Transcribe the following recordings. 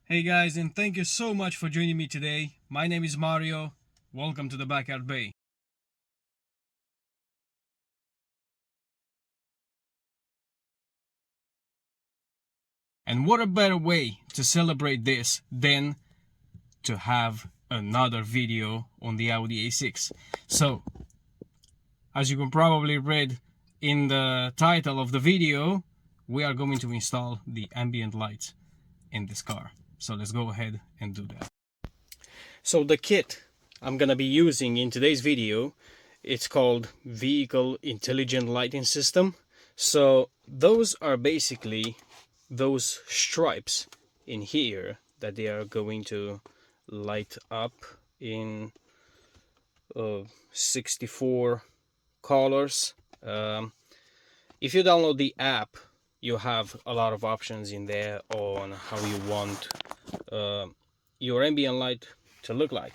Hey guys, and thank you so much for joining me today. My name is Mario. Welcome to the Backyard Bay. And what a better way to celebrate this than to have another video on the Audi A6. So, as you can probably read in the title of the video, we are going to install the ambient lights in this car. So let's go ahead and do that. So the kit I'm gonna be using in today's video, it's called Vehicle Intelligent Lighting System. So those are basically those stripes in here that they are going to light up in 64 colors. If you download the app, you have a lot of options in there on how you want your ambient light to look like.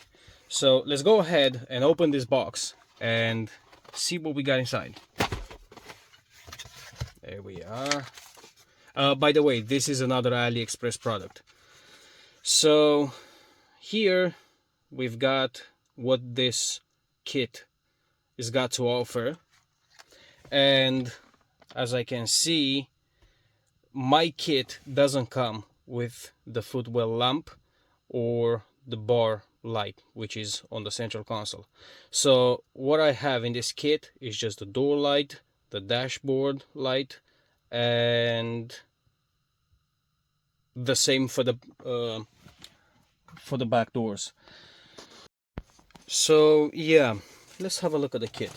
So let's go ahead and open this box and see what we got inside. There we are. By the way, this is another AliExpress product. So here we've got what this kit has got to offer, and as I can see, my kit doesn't come with the footwell lamp or the bar light, which is on the central console. So what I have in this kit is just the door light, the dashboard light, and the same for the back doors. So yeah, let's have a look at the kit.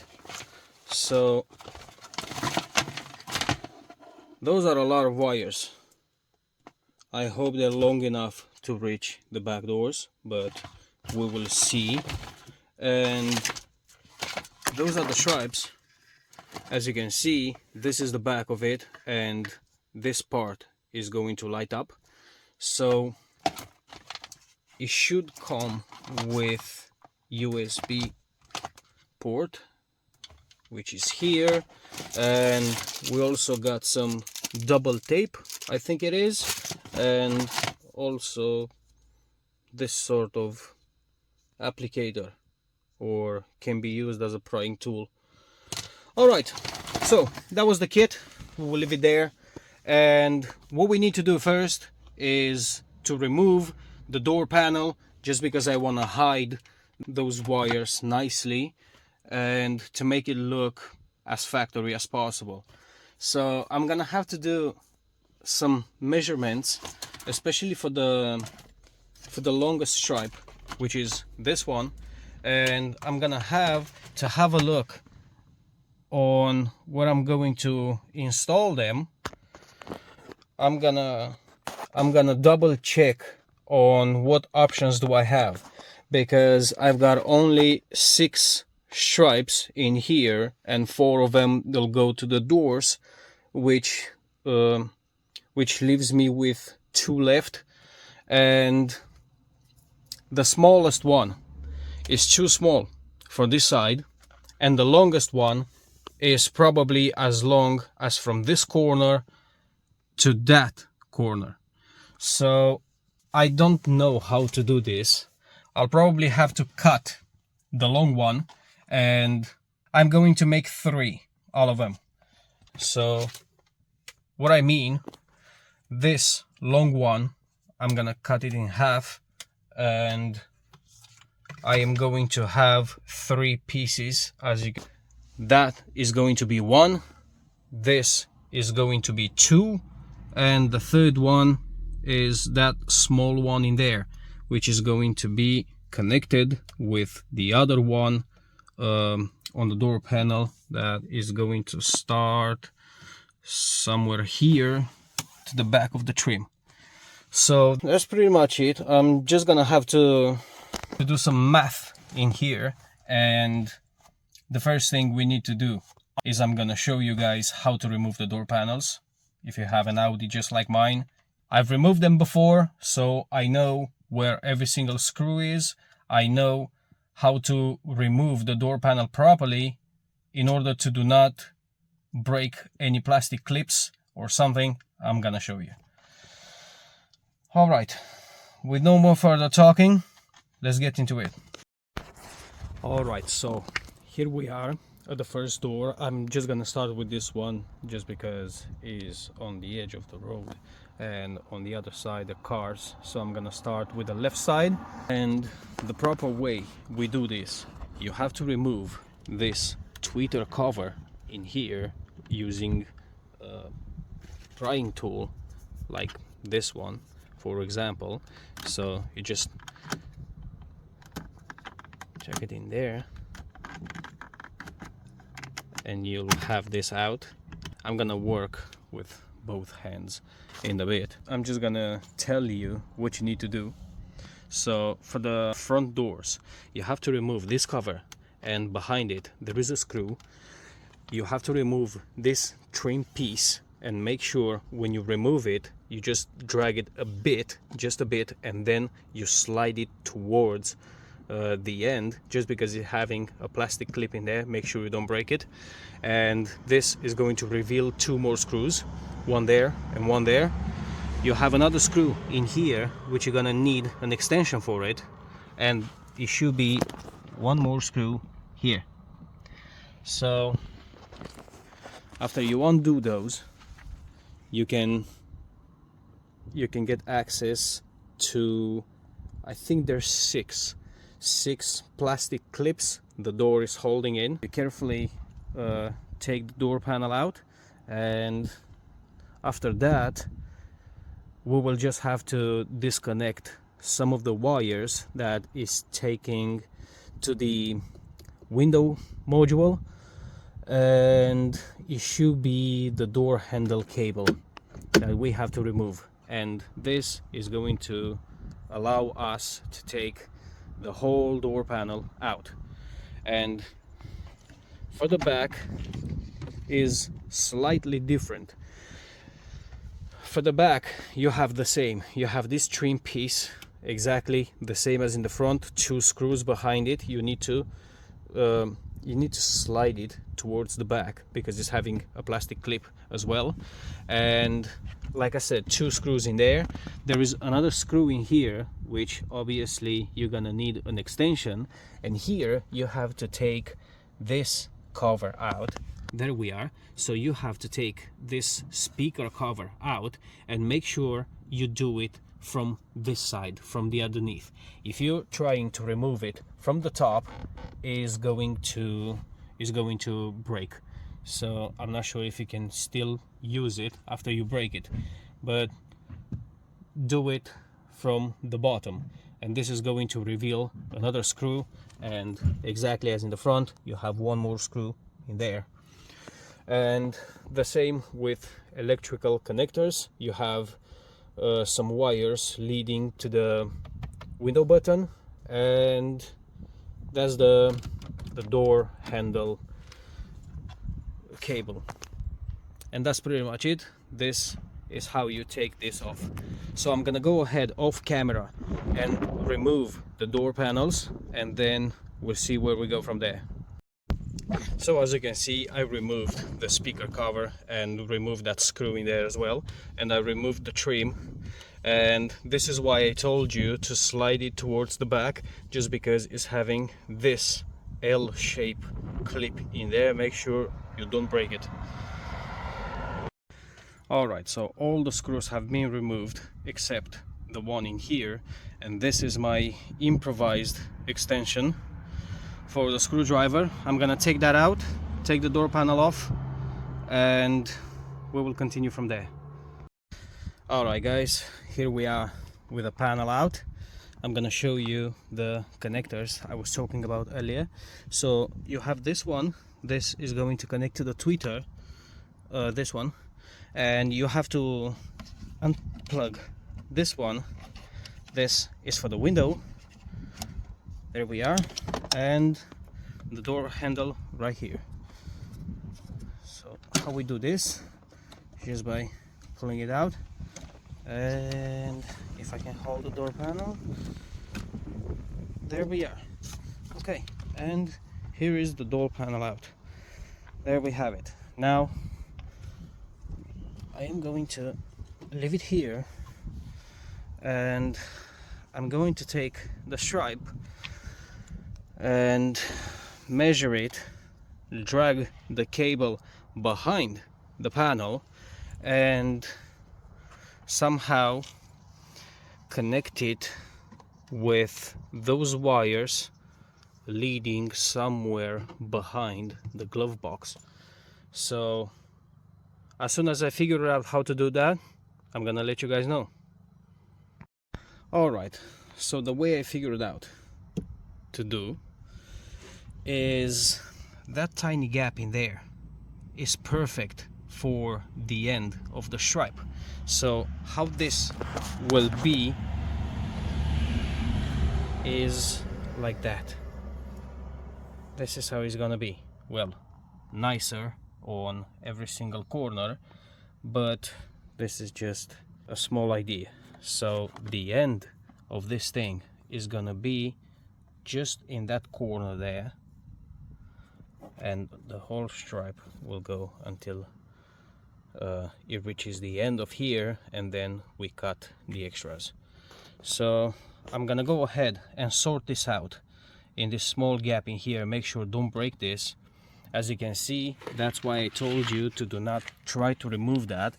So those are a lot of wires. I hope they're long enough to reach the back doors, but we will see. And those are the stripes. As you can see, this is the back of it, and this part is going to light up. So it should come with USB port, which is here, and we also got some double tape, I think it is, and also this sort of applicator, or can be used as a prying tool. Alright, so that was the kit. We will leave it there, and what we need to do first is to remove the door panel, just because I want to hide those wires nicely and to make it look as factory as possible. So I'm gonna have to do some measurements, especially for the longest stripe, which is this one, and I'm gonna have to have a look on where I'm going to install them. I'm gonna double check on what options do I have, because I've got only 6 stripes in here, and 4 of them they'll go to the doors, which leaves me with 2 left, and the smallest one is too small for this side, and the longest one is probably as long as from this corner to that corner. So I don't know how to do this. I'll probably have to cut the long one, and I'm going to make 3, all of them. So what I mean, this long one, I'm gonna cut it in half, and I am going to have 3 pieces. As you can, that is going to be 1, this is going to be 2, and the third one is that small one in there, which is going to be connected with the other one on the door panel, that is going to start somewhere here to the back of the trim. So that's pretty much it. I'm just gonna have to do some math in here, and the first thing we need to do is I'm gonna show you guys how to remove the door panels. If you have an Audi just like mine, I've removed them before, so I know where every single screw is. I know how to remove the door panel properly in order to do not break any plastic clips or something. I'm gonna show you. All right, with no more further talking, let's get into it. Alright, so here we are at the first door. I'm just gonna start with this one just because it's on the edge of the road and on the other side the cars, so I'm gonna start with the left side. And the proper way we do this, you have to remove this tweeter cover in here using a prying tool like this one, for example. So you just check it in there and you'll have this out. I'm gonna work with both hands in a bit. I'm just gonna tell you what you need to do. So for the front doors, you have to remove this cover, and behind it there is a screw. You have to remove this trim piece, and make sure when you remove it you just drag it a bit, just a bit, and then you slide it towards the end, just because it's having a plastic clip in there. Make sure you don't break it. And this is going to reveal two more screws, one there and one there. You have another screw in here which you're gonna need an extension for it, and it should be one more screw here. So after you undo those, you can get access to, I think there's six plastic clips the door is holding in. You carefully take the door panel out, and after that we will just have to disconnect some of the wires that is taking to the window module, and it should be the door handle cable that we have to remove. And this is going to allow us to take the whole door panel out. And for the back is slightly different. For the back you have the same, you have this trim piece exactly the same as in the front, two screws behind it. You need to slide it towards the back because it's having a plastic clip as well. And like I said, two screws in there. There is another screw in here which obviously you're gonna need an extension, and here you have to take this cover out. There we are. So you have to take this speaker cover out, and make sure you do it from this side, from the underneath. If you're trying to remove it from the top, is going to break. So I'm not sure if you can still use it after you break it, but do it from the bottom. And this is going to reveal another screw, and exactly as in the front you have one more screw in there. And the same with electrical connectors. You have some wires leading to the window button, and that's the door handle cable. And that's pretty much it. This is how you take this off. So I'm gonna go ahead off camera and remove the door panels, and then we'll see where we go from there. So as you can see, I removed the speaker cover and removed that screw in there as well, and I removed the trim. And this is why I told you to slide it towards the back, just because it's having this L-shape clip in there. Make sure you don't break it. Alright, so all the screws have been removed except the one in here, and this is my improvised extension for the screwdriver. I'm gonna take that out, take the door panel off, and we will continue from there. Alright guys, here we are with the panel out. I'm gonna show you the connectors I was talking about earlier. So you have this one, this is going to connect to the tweeter, this one, and you have to unplug this one. This is for the window. There we are. And the door handle right here. So how we do this, just by pulling it out, and if I can hold the door panel, there we are. Okay, and here is the door panel out. There we have it. Now I am going to leave it here, and I'm going to take the stripe and measure it, drag the cable behind the panel, and somehow connect it with those wires leading somewhere behind the glove box. So as soon as I figure out how to do that, I'm gonna let you guys know. Alright, so the way I figured out to do is that tiny gap in there is perfect for the end of the stripe. So how this will be is like that. This is how it's gonna be. Well, nicer on every single corner, but this is just a small idea. So the end of this thing is gonna be just in that corner there, and the whole stripe will go until it reaches the end of here, and then we cut the extras. So I'm gonna go ahead and sort this out in this small gap in here. Make sure don't break this. As you can see, that's why I told you to do not try to remove that,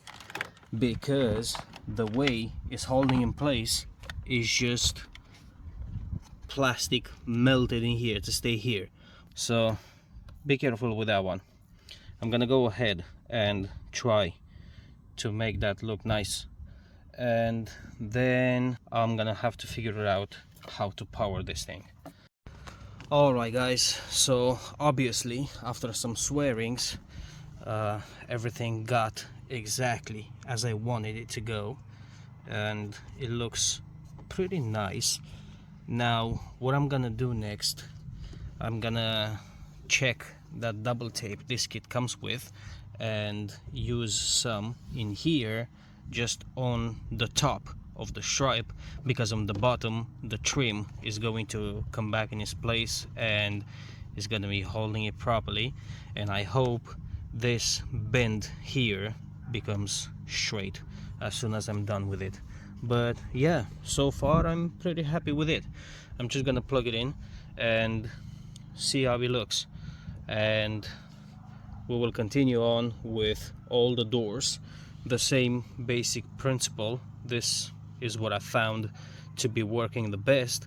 because the way it's holding in place is just plastic melted in here to stay here. So be careful with that one. I'm gonna go ahead and try to make that look nice, and then I'm gonna have to figure out how to power this thing. Alright guys, so obviously after some swearings, everything got exactly as I wanted it to go, and it looks pretty nice. Now what I'm gonna do next, I'm gonna check that double tape this kit comes with and use some in here just on the top of the stripe, because on the bottom the trim is going to come back in its place and is going to be holding it properly, and I hope this bend here becomes straight as soon as I'm done with it. But yeah, so far I'm pretty happy with it. I'm just gonna plug it in and see how it looks, and we will continue on with all the doors. The same basic principle. This is what I found to be working the best,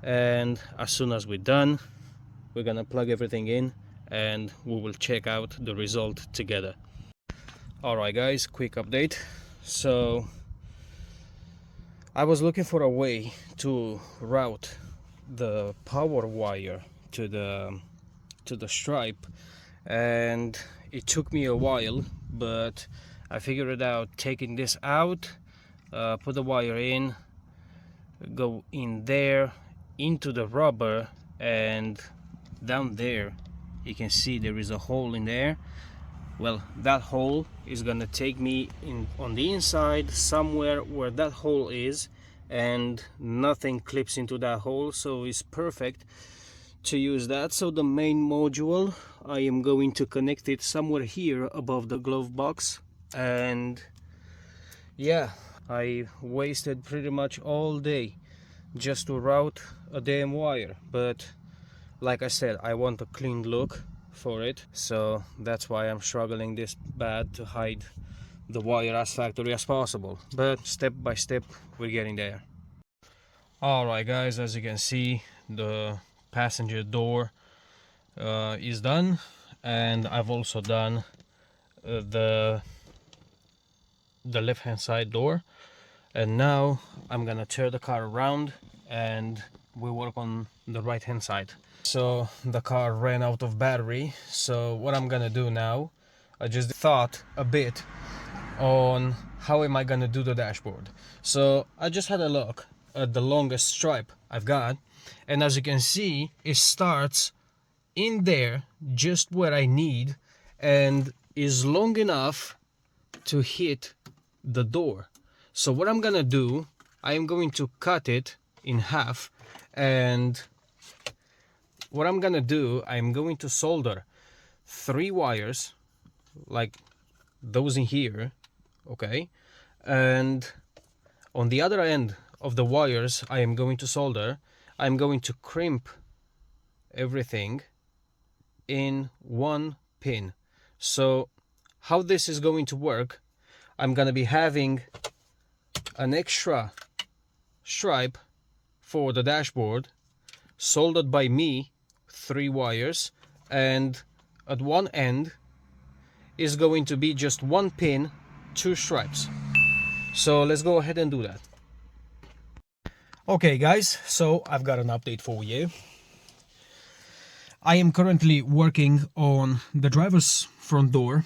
and as soon as we're done, we're gonna plug everything in and we will check out the result together. Alright guys, quick update. So I was looking for a way to route the power wire to the stripe, and it took me a while, but I figured it out taking this out, put the wire in, go in there into the rubber, and down there you can see there is a hole in there. Well, that hole is gonna take me in on the inside somewhere where that hole is, and nothing clips into that hole, so it's perfect to use that. So the main module, I am going to connect it somewhere here above the glove box, and yeah, I wasted pretty much all day just to route a damn wire, but like I said, I want a clean look for it, so that's why I'm struggling this bad to hide the wire as factory as possible, but step by step we're getting there. Alright guys, as you can see, the passenger door is done, and I've also done the left hand side door, and now I'm gonna turn the car around and we work on the right hand side. So the car ran out of battery, so what I'm gonna do now, I just thought a bit on how am I gonna do the dashboard. So I just had a look at the longest stripe I've got, and as you can see, it starts in there just where I need and is long enough to hit the door. So what I'm gonna do, I am going to cut it in half, and what I'm gonna do, I'm going to solder 3 wires like those in here, okay, and on the other end of the wires I am going to solder, I'm going to crimp everything in one pin. So how this is going to work, I'm gonna be having an extra stripe for the dashboard soldered by me, 3 wires, and at one end is going to be just one pin, 2 stripes. So let's go ahead and do that. Okay guys, so I've got an update for you. I am currently working on the driver's front door,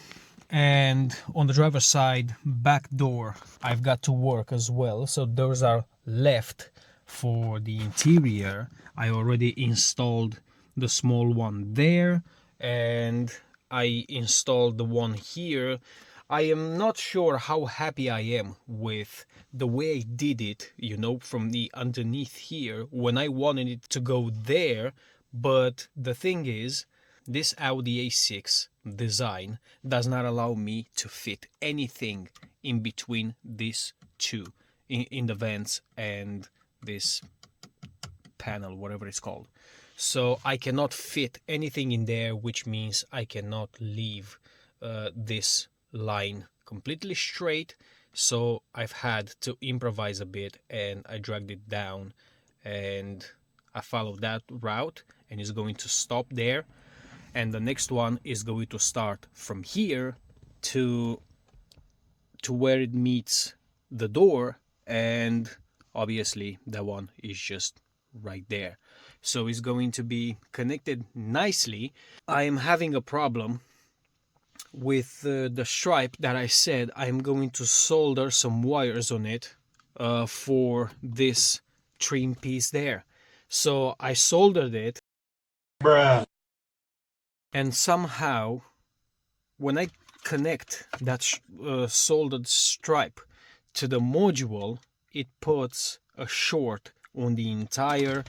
and on the driver's side back door I've got to work as well. So those are left for the interior. I already installed the small one there, and I installed the one here. I am not sure how happy I am with the way I did it, you know, from the underneath here when I wanted it to go there. But the thing is, this Audi A6 design does not allow me to fit anything in between these two, in the vents and this panel, whatever it's called. So I cannot fit anything in there, which means I cannot leave this line completely straight. So I've had to improvise a bit, and I dragged it down, and I followed that route, and it's going to stop there. And the next one is going to start from here to where it meets the door, and obviously that one is just right there. So it's going to be connected nicely. I am having a problem with the stripe that I said I'm going to solder some wires on it for this trim piece there. So I soldered it. Bruh. And somehow when I connect that soldered stripe to the module, it puts a short on the entire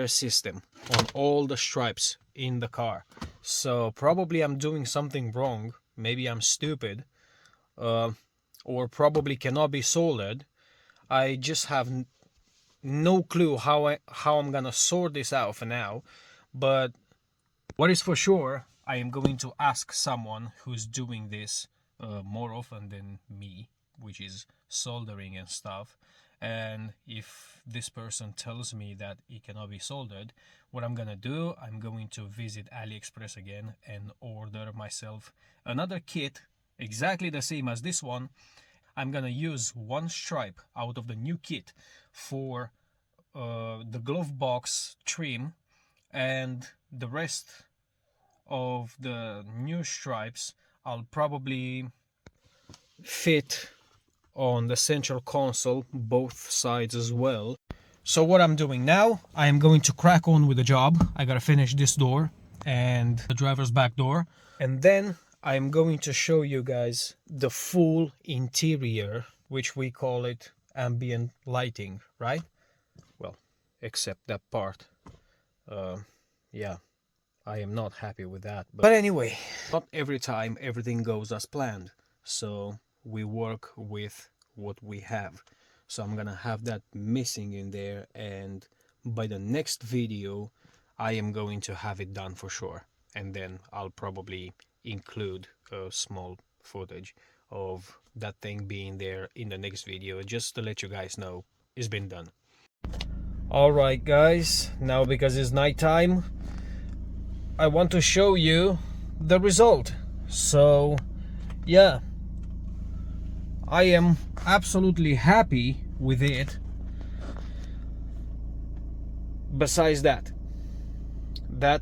system, on all the stripes in the car. So probably I'm doing something wrong. Maybe I'm stupid, or probably cannot be soldered. I just have no clue how I'm gonna sort this out for now. But what is for sure, I am going to ask someone who's doing this more often than me, which is soldering and stuff. And if this person tells me that it cannot be soldered, what I'm gonna do, I'm going to visit AliExpress again and order myself another kit exactly the same as this one. I'm gonna use one stripe out of the new kit for the glove box trim, and the rest of the new stripes I'll probably fit on the central console, both sides as well. So what I'm doing now, I am going to crack on with the job. I gotta finish this door and the driver's back door, and then I'm going to show you guys the full interior, which we call it ambient lighting, right? Well, except that part. Yeah, I am not happy with that. But anyway, not every time everything goes as planned. So we work with what we have. So I'm gonna have that missing in there, and by the next video I am going to have it done for sure, and then I'll probably include a small footage of that thing being there in the next video, just to let you guys know it's been done. Alright guys, now because it's nighttime, I want to show you the result. So yeah, I am absolutely happy with it. Besides that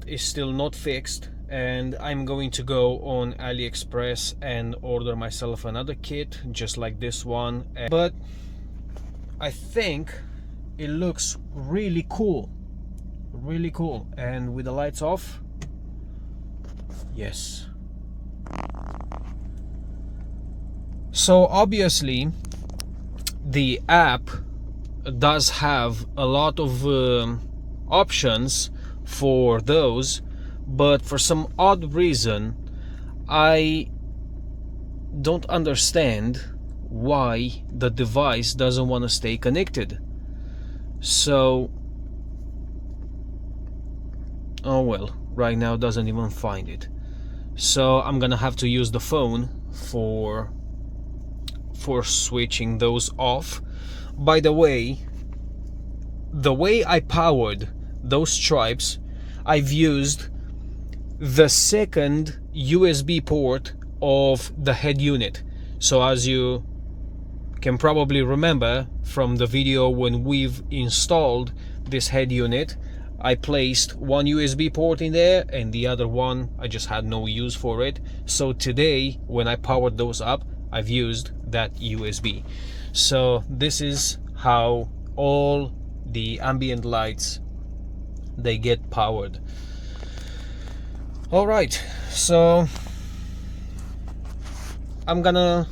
is still not fixed, and I'm going to go on AliExpress and order myself another kit just like this one. But I think it looks really cool, and with the lights off, yes. So obviously the app does have a lot of options for those, but for some odd reason I don't understand why the device doesn't want to stay connected. So, oh well, right now doesn't even find it. So I'm gonna have to use the phone for switching those off. By the way I powered those stripes, I've used the second USB port of the head unit. So as you can probably remember from the video when we've installed this head unit, I placed one USB port in there and the other one I just had no use for it. So today when I powered those up, I've used that USB. So this is how all the ambient lights they get powered. All right, so I'm gonna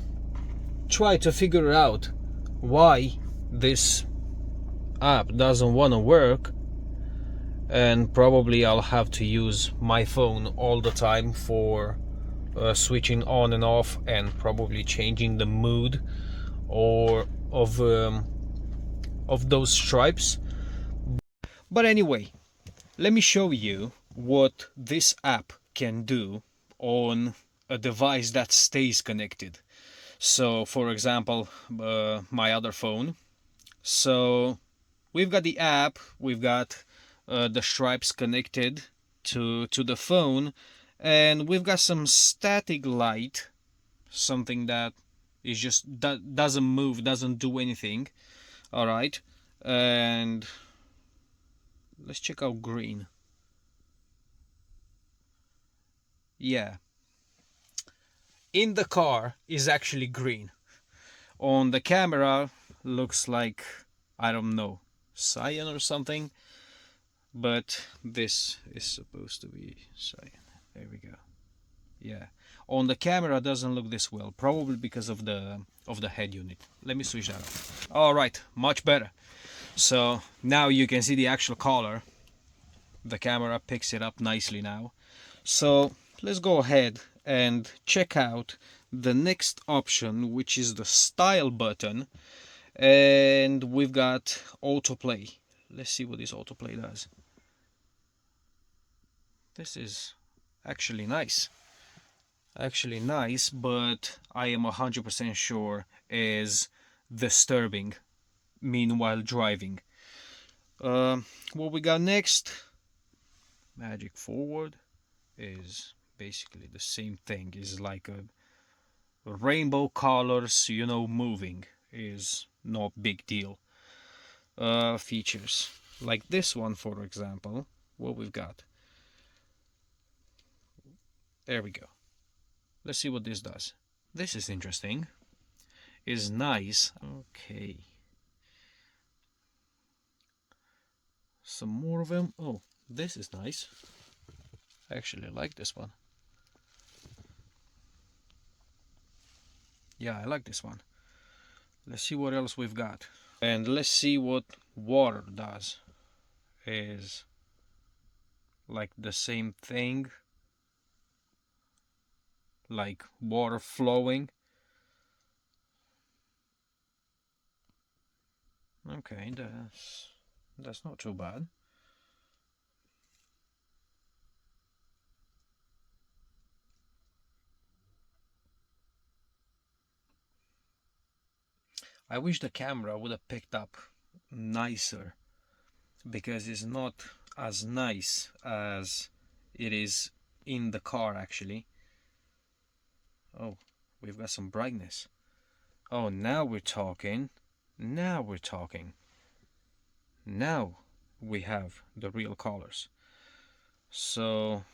try to figure out why this app doesn't want to work, and probably I'll have to use my phone all the time for switching on and off, and probably changing the mood or of those stripes. But anyway, let me show you what this app can do on a device that stays connected. So for example, my other phone. So we've got the app, we've got the stripes connected to the phone, and we've got some static light, something that is just doesn't move, doesn't do anything. All right, and let's check out green. Yeah, in the car is actually green. On the camera looks like, I don't know, cyan or something, but this is supposed to be cyan. There we go. Yeah, on the camera doesn't look this well, probably because of the head unit. Let me switch that off. All right, much better. So now you can see the actual color. The camera picks it up nicely now. So let's go ahead and check out the next option, which is the style button, and we've got autoplay. Let's see what this autoplay does. This is actually nice, but I am 100% sure is disturbing meanwhile driving. What we got next, magic forward, is basically the same thing. Is like a rainbow colors, you know, moving is no big deal. Features like this one, for example, what we've got, there we go. Let's see what this does. This is interesting, is nice. Okay, some more of them. Oh, this is nice. I actually like this one. Yeah, I like this one. Let's see what else we've got. And let's see what water does. Is like the same thing. Like water flowing. Okay, that's not too bad. I wish the camera would have picked up nicer, because it's not as nice as it is in the car actually. Oh, we've got some brightness. Oh, now we're talking. Now we're talking. Now we have the real colors. So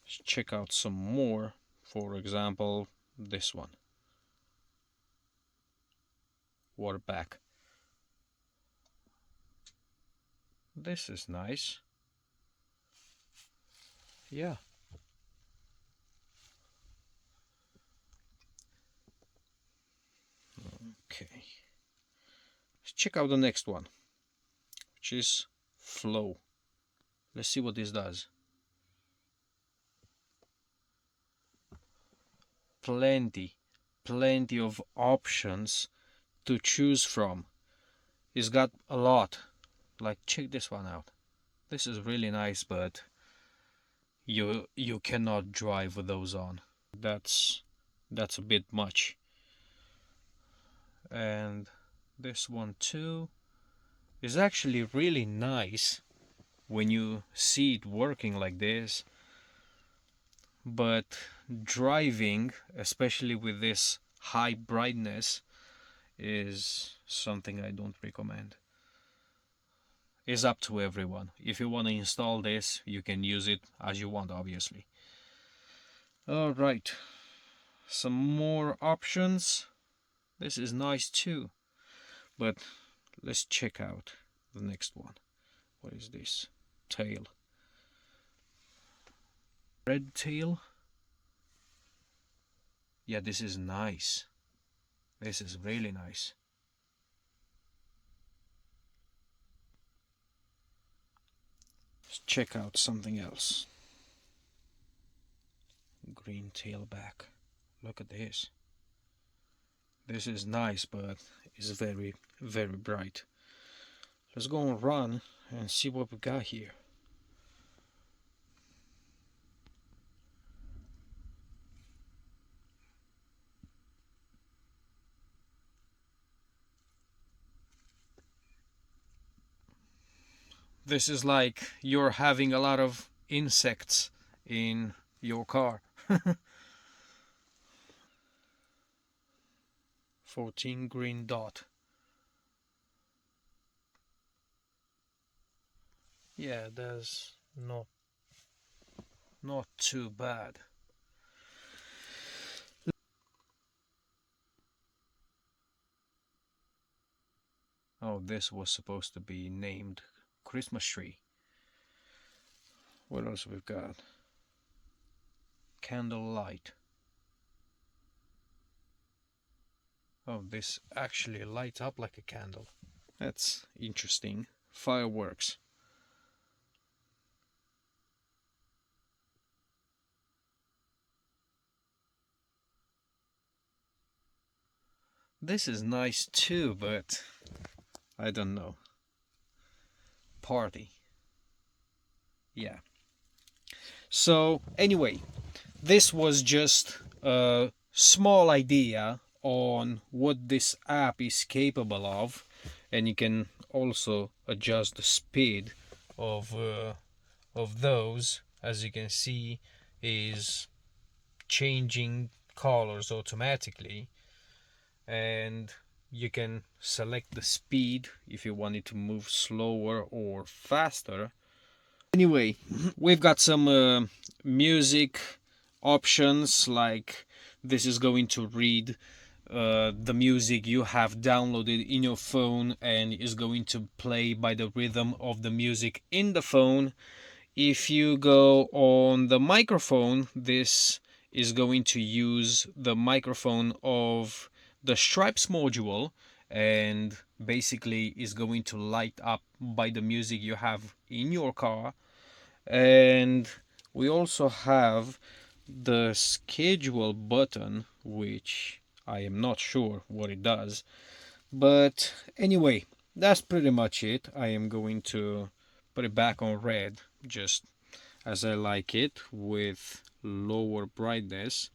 let's check out some more. For example, this one. Water back. This is nice. Yeah. Okay. Let's check out the next one, which is flow. Let's see what this does. Plenty plenty of options to choose from. It's got a lot. Like, check this one out. This is really nice, but you cannot drive with those on. That's a bit much. And this one too is actually really nice when you see it working like this, but driving, especially with this high brightness, is something I don't recommend. It's up to everyone. If you want to install this, you can use it as you want, obviously. Alright, some more options. This is nice too, but let's check out the next one. What is this? Tail. Red tail. Yeah, this is nice. This is really nice. Let's check out something else. Green tailback. Look at this. This is nice, but it's very, very bright. Let's go and run and see what we got here. This is like you're having a lot of insects in your car. 14 green dot. Yeah, that's not too bad. Oh, this was supposed to be named Christmas tree. What else we've got? Candlelight. Oh, this actually lights up like a candle. That's interesting. Fireworks. This is nice too, but I don't know. Party. Yeah. So anyway, this was just a small idea on what this app is capable of, and you can also adjust the speed of those. As you can see, is changing colors automatically, and you can select the speed if you want it to move slower or faster. Anyway, we've got some music options, like this is going to read the music you have downloaded in your phone and is going to play by the rhythm of the music in the phone. If you go on the microphone, this is going to use the microphone of the Stripes module and basically is going to light up by the music you have in your car. And we also have the schedule button, which I am not sure what it does, but anyway, that's pretty much it. I am going to put it back on red just as I like it, with lower brightness.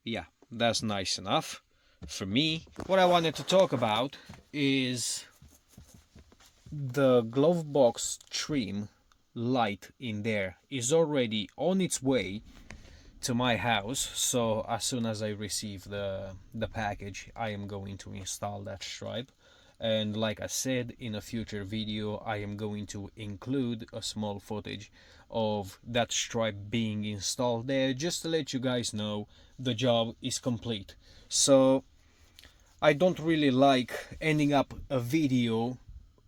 Yeah, that's nice enough for me. What I wanted to talk about is the glove box trim light in there is already on its way to my house, so as soon as I receive the package, I am going to install that stripe. And like I said, in a future video I am going to include a small footage of that stripe being installed there, just to let you guys know the job is complete. So I don't really like ending up a video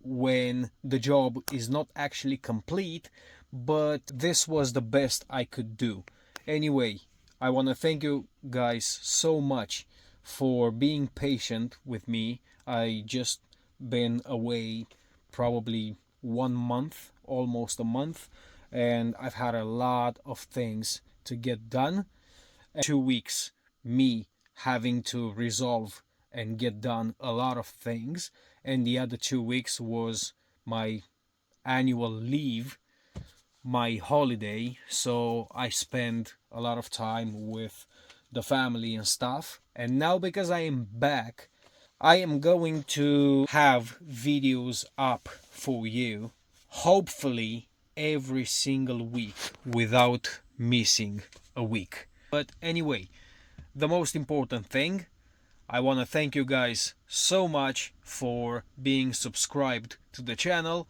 when the job is not actually complete, but this was the best I could do. Anyway, I want to thank you guys so much for being patient with me. I just been away probably 1 month, almost a month, and I've had a lot of things to get done. 2 weeks me having to resolve and get done a lot of things, and the other 2 weeks was my annual leave, my holiday, so I spend a lot of time with the family and stuff. And now, because I am back, I am going to have videos up for you, hopefully every single week without missing a week. But anyway, the most important thing, I want to thank you guys so much for being subscribed to the channel.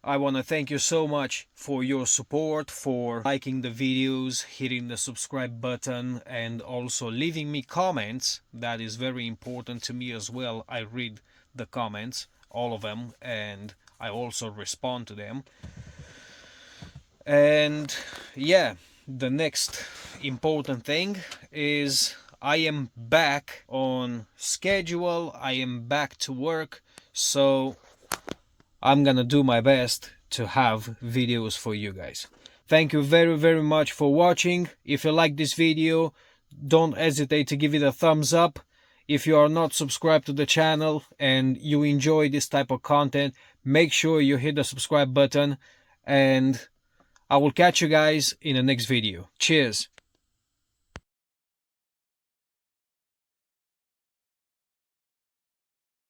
I want to thank you so much for your support, for liking the videos, hitting the subscribe button, and also leaving me comments. That is very important to me as well. I read the comments, all of them, and I also respond to them. And yeah, the next important thing is I am back on schedule. I am back to work, so I'm gonna do my best to have videos for you guys. Thank you very much for watching. If you like this video, don't hesitate to give it a thumbs up. If you are not subscribed to the channel and you enjoy this type of content, make sure you hit the subscribe button, and I will catch you guys in the next video. Cheers!